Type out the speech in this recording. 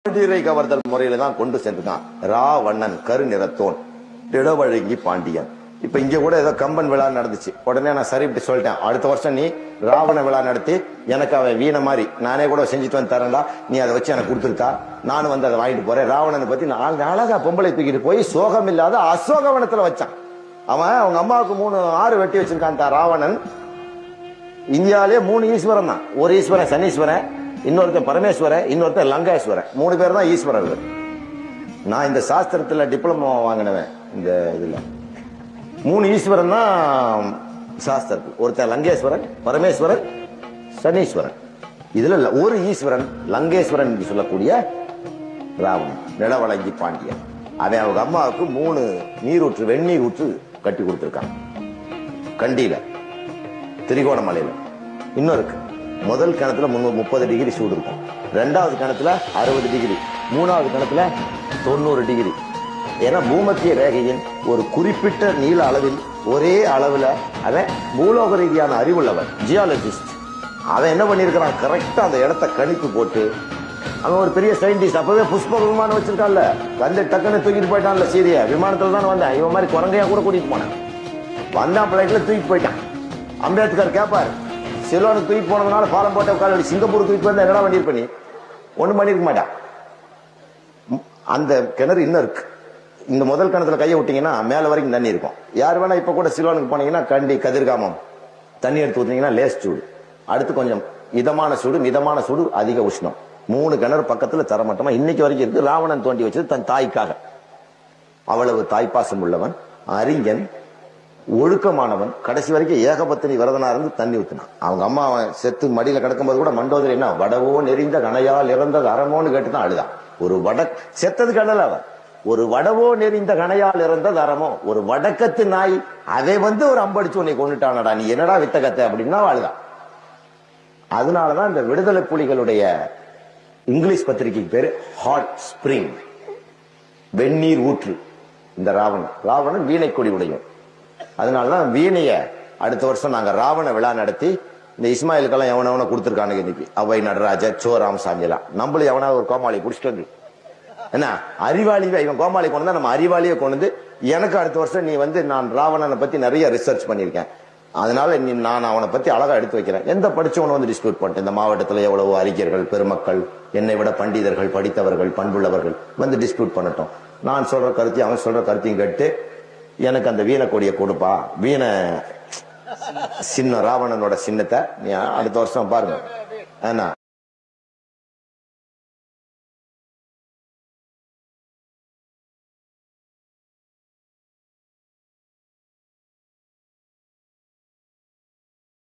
கவர்தல் முறையில தான் கொண்டு சென்றிருக்கான். ராவணன் கருநிறத்தோன் திடவழங்கி பாண்டியன். இப்ப இங்க கூட ஏதோ கம்பன் விழா நடந்துச்சு. உடனே நான் சரி இப்படி சொல்லிட்டேன், அடுத்த வருஷம் நீ ராவண விழா நடத்தி எனக்கு அவன் வீண மாதிரி நானே கூட செஞ்சுட்டு வந்து தரேன்டா, நீ அதை வச்சு எனக்கு கொடுத்துருக்கா, நானும் வந்து அதை வாங்கிட்டு போறேன். ராவணனை பத்தி அழகா பொம்பளை தூக்கிட்டு போய் சோகம் இல்லாத அசோகவனத்துல வச்சான். அவன் அவங்க அம்மாவுக்கு 3 ஆறு வெட்டி வச்சிருக்கான். ராவணன் இந்தியாவிலே 3 ஈஸ்வரன் தான். ஒரு ஈஸ்வரன் சனீஸ்வரன், இன்னொருத்தன் பரமேஸ்வரன், இன்னொருத்தன் லங்காஸ்வரன். 3 பேர் தான் ஈஸ்வரர்கள். நான் இந்த சாஸ்திரத்துல டிப்ளமோ வாங்கினவன். இந்த இதுல 3 ஈஸ்வரன் தான் சாஸ்திரத்தில். ஒருத்தன் லங்கேஸ்வரன், பரமேஸ்வரன், சனீஸ்வரன். இதுல ஒரு ஈஸ்வரன் லங்கேஸ்வரன் என்று சொல்லக்கூடிய ராவணன் நிலவழங்கி பாண்டியன். அவன் அவங்க அம்மாவுக்கு 3 நீரூற்று வெந்நீர் ஊற்று கட்டி கொடுத்திருக்கான். கண்டியில திரிகோணமலையில இன்னும் இருக்கு. முதல் கணத்துல 30 டிகிரி சூடு இருக்கும், 2வது கணத்துல 60 டிகிரி, 3வது கணத்துல 90 டிகிரி. ஏன்னா பூமத்திய ரேகையின் ஒரு குறிப்பிட்ட நீள அளவில் ஒரே அளவுல அவன் பூலோக ரீதியான அறிவுள்ளவன், ஜியாலஜிஸ்ட். அவன் என்ன பண்ணிருக்கிறான், கரெக்டா அந்த இடத்த கணிப்பு போட்டு, அவன் ஒரு பெரிய சயின்டிஸ்ட். அப்பவே புஷ்ப விமானம் வச்சிருக்கான்ல, வந்து டக்குன்னு தூக்கிட்டு போயிட்டான்ல. சீரிய விமானத்துல தான் வந்தேன், இவன் மாதிரி குரங்கையா கூட கூட்டிட்டு போனேன். வந்தான் பிளைட்ல தூக்கிட்டு போயிட்டான். அம்பேத்கர் கேட்பாரு, சிலோனுக்கு தூக்கி போனதுனால பாலம் போட்ட காலடி, சிங்கப்பூர் தூக்கி வந்தா என்னடா பண்ணிரு பண்ணி ஒண்ணும் பண்ணிருக்க மாட்டான். அந்த கிணறு இன்னும் இருக்கு. இந்த முதல் கிணத்துல கையை விட்டீங்கன்னா மேல வரைக்கும் தண்ணி இருக்கும். யார் வேணா இப்ப கூட சிலோனுக்கு போனீங்கன்னா கண்டி கதிர்காமம் தண்ணி எடுத்து ஊத்தீங்கன்னா லேஸ் சூடு, அடுத்து கொஞ்சம் இதமான சூடு, மிதமான சூடு, அதிக உஷ்ணம். 3 கிணறு பக்கத்துல தரமட்டமா இன்னைக்கு வரைக்கும் இருக்கு. ராவணன் தோண்டி வச்சது தன் தாய்க்காக. அவ்வளவு தாய்ப்பாசம் உள்ளவன், அறிஞன், ஒழுக்கமானவன். கடைசி வரைக்கும் ஏகபத்தினி விரதனா இருந்து தண்ணி ஊத்தினான். அவங்க அம்மா செத்து மடியில கிடக்கும்போது கூட மண்டோதரி என்ன வடவோ நெறிந்த கணையால் இறந்தது அறமோன்னு கேட்டுதான் அழுதான். ஒரு செத்தது கடல அவன், ஒரு வடவோ நெறிந்த கணையால் இறந்தது அறமோ. ஒரு வடக்கத்து நாய் அதை வந்து ஒரு அம்படிச்சு உன்னை கொண்டுட்டானடா, நீ என்னடா வித்த கத்த அப்படின்னா அழுதான். அதனாலதான் இந்த விடுதலை புலிகளுடைய இங்கிலீஷ் பத்திரிகைக்கு பேரு ஹாட் ஸ்பிரிங், வெந்நீர் ஊற்று. இந்த ராவணன் வீணை கொடி உடையும். அதனாலதான் வீணைய அடுத்த வருஷம் நாங்க ராவண விழா நடத்தி இந்த இஸ்மாயிலுக்கெல்லாம் எவனவன கொடுத்துருக்கானுங்க. இன்னைக்கு அவை நடராஜ சோ ராமசாமி எல்லாம் நம்மள எவனாவது ஒரு கோமாளி குடிச்சிட்டு வந்து என்ன அறிவாளி, இவன் கோமாளி கொண்டு தான் நம்ம அறிவாளியை கொண்டு. எனக்கு அடுத்த வருஷம் நீ வந்து, நான் ராவணனை பத்தி நிறைய ரிசர்ச் பண்ணிருக்கேன், அதனால நான் அவனை பத்தி அழகா எடுத்து வைக்கிறேன். எந்த படிச்சவனை வந்து டிஸ்பியூட் பண்ணிட்டேன். இந்த மாவட்டத்துல எவ்வளவு அறிஞர்கள், பெருமக்கள், என்னை விட பண்டிதர்கள், படித்தவர்கள், பண்புள்ளவர்கள் வந்து டிஸ்பியூட் பண்ணட்டும். நான் சொல்ற கருத்தையும் அவன் சொல்ற கருத்தையும் கேட்டு எனக்கு அந்த வீணை கொடியை கொடுப்பா. வீணை சின்ன ராவணனோட சின்னத்தை நீ அடுத்த வருஷம் பாருங்க. ஏன்னா